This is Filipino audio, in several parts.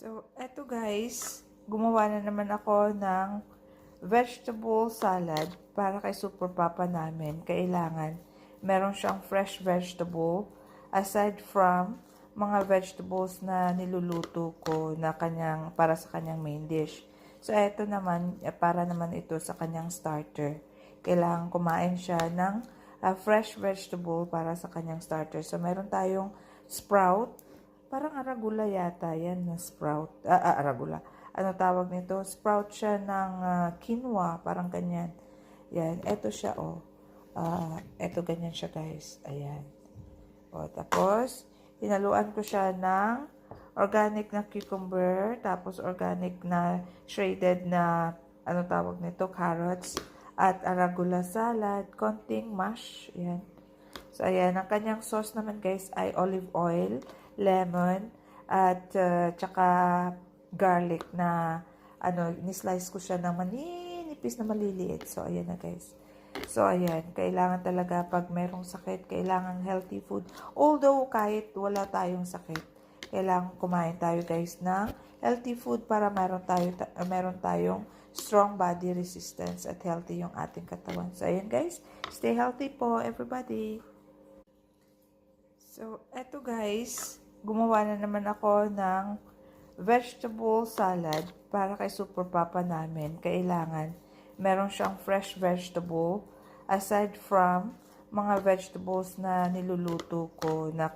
So, eto guys, gumawa na naman ako ng vegetable salad para kay Super Papa namin. Kailangan meron siyang fresh vegetable aside from mga vegetables na niluluto ko na para sa kanyang main dish. So, eto naman, para naman ito sa kanyang starter. Kailangan kumain siya ng fresh vegetable para sa kanyang starter. So, meron tayong sprout. Parang arugula yata yan na sprout. Arugula. Ano tawag nito? Sprout siya ng quinoa. Parang ganyan. Yan. Eto siya, oh. Eto ganyan siya, guys. Ayan. O, tapos, hinaluan ko siya ng organic na cucumber. Tapos, organic na shredded na, ano tawag nito? Carrots. At arugula salad. Konting mash. Ayan. So, ayan. Ang kanyang sauce naman, guys, ay olive oil, lemon, at tsaka garlic na, ni-slice ko siya ng maninipis na maliliit. So, ayan na, guys. So, ayan. Kailangan talaga pag merong sakit, kailangan healthy food. Although, kahit wala tayong sakit, kailangan kumain tayo, guys, ng healthy food para meron tayong strong body resistance at healthy yung ating katawan. So, ayan, guys. Stay healthy po, everybody. So, eto guys, gumawa na naman ako ng vegetable salad para kay Super Papa namin. Kailangan meron siyang fresh vegetable aside from mga vegetables na niluluto ko na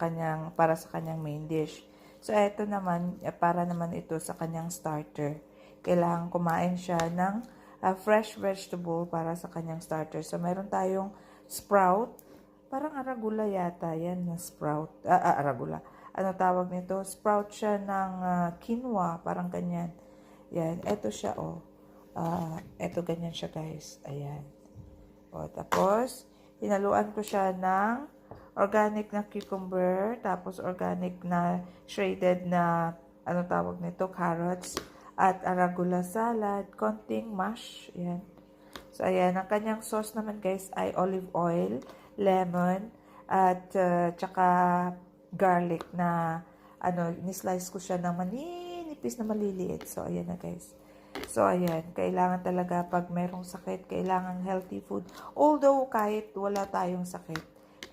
para sa kanyang main dish. So, eto naman, para naman ito sa kanyang starter. Kailangan kumain siya ng fresh vegetable para sa kanyang starter. So, meron tayong sprout. Parang arugula yata yan na sprout. Arugula. Ano tawag nito? Sprout siya ng quinoa. Parang ganyan. Yan. Eto siya, oh. Eto ganyan siya, guys. Ayan. O, tapos, hinaluan ko siya ng organic na cucumber. Tapos, organic na shredded na, ano tawag nito? Carrots. At arugula salad. Konting mash. Ayan. So, ayan. Ang kanyang sauce naman, guys, ay olive oil, lemon, at tsaka garlic na, ni-slice ko siya ng maninipis na maliliit. So, ayan na, guys. So, ayan. Kailangan talaga pag merong sakit, kailangan healthy food. Although, kahit wala tayong sakit,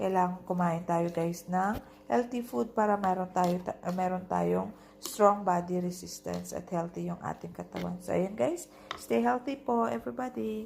kailangan kumain tayo, guys, ng healthy food para meron tayong strong body resistance at healthy yung ating katawan. So, ayan, guys. Stay healthy po, everybody.